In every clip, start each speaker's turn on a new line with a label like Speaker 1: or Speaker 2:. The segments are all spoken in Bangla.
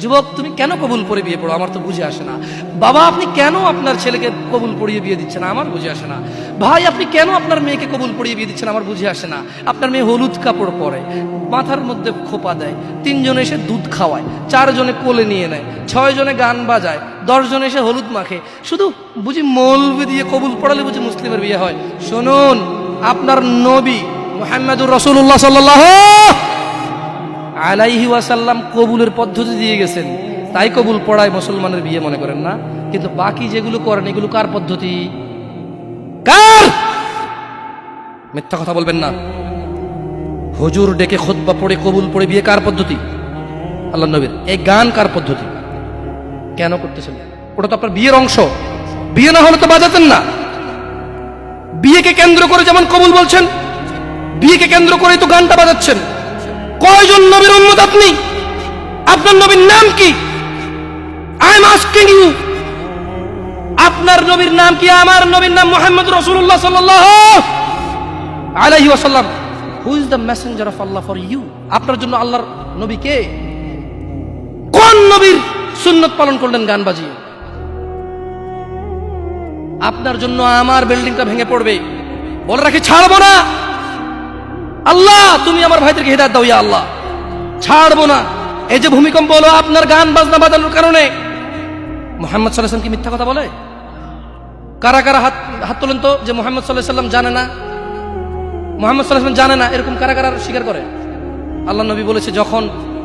Speaker 1: যুবক, তুমি কেন কবুল পড়ে বিয়ে পড়ো? আমার তো বুঝে আসে না। বাবা, আপনি কেন আপনার ছেলেকে কবুল পড়িয়ে বিয়ে দিচ্ছেন? আমার বুঝে আসে না। ভাই, আপনি কেন আপনার মেয়েকে কবুল পড়িয়ে বিয়ে দিচ্ছেন? আমার বুঝে আসে না। আপনার মেয়ে হলুদ কাপড় পরে, মাথার মধ্যে খোপা দেয়, 3 জন এসে দুধ খাওয়ায়, 4 জনে কোলে নিয়ে নেয়, 6 জনে গান বাজায়, 10 জন এসে হলুদ মাখে। শুধু বুঝি মৌলবি দিয়ে কবুল পড়ালে বুঝি মুসলিমের বিয়ে হয়? শুনুন, আপনার নবী মুহাম্মদুর রাসূলুল্লাহ সাল্লাল্লাহু আলাইহি ওয়াসাল্লাম কবুলের পদ্ধতি দিয়ে গেছেন, তাই কবুল পড়ায় মুসলমানের বিয়ে মনে করেন না। কিন্তু বাকি যেগুলো করেন এগুলো কার পদ্ধতি? কার? মিথ্যা কথা বলবেন না। হুজুর ডেকে খুতবা পড়ে কবুল পড়ে বিয়ে কার পদ্ধতি? আল্লাহর নবীর। এই গান কার পদ্ধতি? কেন করতেছেন? ওটা তো আপনার বিয়ের অংশ। বিয়ে না হলে তো বাজাতেন না। বিয়েকে কেন্দ্র করে যেমন কবুল বলছেন, বিয়েকে কেন্দ্র করেই তো গানটা বাজাচ্ছেন। কয়জন নবীর উম্মত আপনি? আপনার নবীর নাম কি? আই এম আস্কিং ইউ, আপনার নবীর নাম কি? আমার নবীর নাম মুহাম্মদ রাসূলুল্লাহ সাল্লাল্লাহু আলাইহি ওয়াসাল্লাম। Who is the messenger of Allah for you? আপনার জন্য আল্লাহর নবী কে? কোন নবীর সুন্নত পালন করলেন গান বাজিয়ে? আপনার জন্য আমার বিল্ডিংটা ভেঙে পড়বে, বলে রাখি ছাড়বো না। আল্লাহ, তুমি আমার ভাইদেরকে হিদায়াত দাও ইয়া আল্লাহ, ছাড়বো না। এই যে ভূমিকম্প হলো আপনার গান বাজনা বাজানোর কারণে। মুহাম্মদ সাল্লাল্লাহু আলাইহি ওয়াসাল্লাম কি মিথ্যা কথা বলে? কারা কারা হাত তোলেন তো যে মুহাম্মদ সাল্লাল্লাহু আলাইহি ওয়াসাল্লাম জানে না, মুহাম্মদ সাল্লাল্লাহু আলাইহি ওয়াসাল্লাম জানে না, এরকম কারা কারা স্বীকার করে? আল্লাহ নবী বলেছে, যখন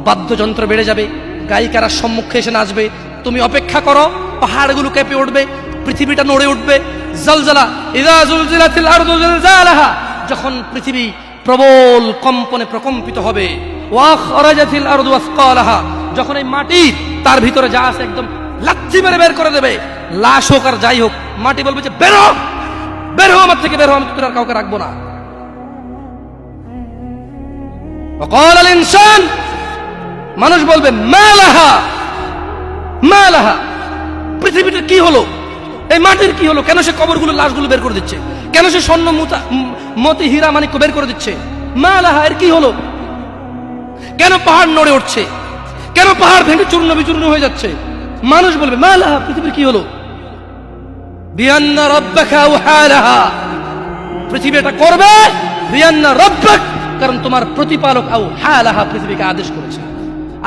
Speaker 1: বাদ্যযন্ত্র বেড়ে যাবে, গায়িকারা সম্মুখে এসে নাচবে, তুমি অপেক্ষা করো, পাহাড়গুলো কেঁপে উঠবে, পৃথিবীটা নড়ে উঠবে। জালজালা ইযা জুলজিলাতিল আরদু জিলজালাহা, যখন পৃথিবী প্রবল কম্পনে প্রকম্পিত হবে। ওয়া খরাজাতিল আরদু আসকালাহা, যখন এই মাটি তার ভিতরে যা আছে একদম লাথি মেরে বের করে দেবে, লাশ হোক আর যাই হোক, মাটি বলবে যে বের হো, বের হো আমার থেকে, বের হো, আমি তোর আর কাউকে রাখবো না। وقال الانسان, মানুষ বলবে মালাহা মালাহা, পৃথিবীটা কি হলো, এই মাটির কি হলো? কেন সে কবরগুলো লাশগুলো বের করে দিচ্ছে? কেন সে স্বর্ণ মতি হীরা মানিক্য বের করে দিচ্ছে? মালাহা, এর কি হলো? কেন পাহাড় নড়ে উঠছে? কেন পাহাড় ভেঙে চূর্ণ বিচূর্ণ হয়ে যাচ্ছে? মানুষ বলবে মালাহা, পৃথিবীর কি হলো? বিআন্না রাব্বাকা আওহালাহা, পৃথিবী এটা করবে। বিআন্না রাব্বাক, কারণ তোমার প্রতিপালক আওহালাহা, পৃথিবীকে আদেশ করেছে।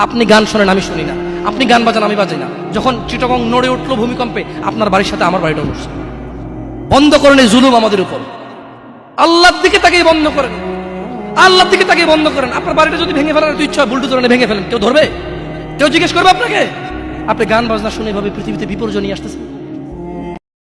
Speaker 1: আপনি গান শোনেন, আমি শুনি না। আপনি গান বাজান, আমি বাজাই না। যখন চিটাগং নড়ে উঠলো ভূমিকম্পে, আপনার বাড়ির সাথে আমার বাড়িটাও উঠছে। বন্ধ করেন এই জুলুম আমাদের উপর। আল্লাহর দিকে তাকিয়ে বন্ধ করেন, আল্লাহর দিকে তাকিয়ে বন্ধ করেন। আপনার বাড়িটা যদি ভেঙে ফেলার ইচ্ছা, বুলডোজারে ভেঙে ফেলেন, কেউ ধরবে? কেউ জিজ্ঞেস করবে আপনাকে? আপনি গান বাজনা শুনে এভাবে পৃথিবীতে বিপর্যয় নিয়ে আসতেছেন।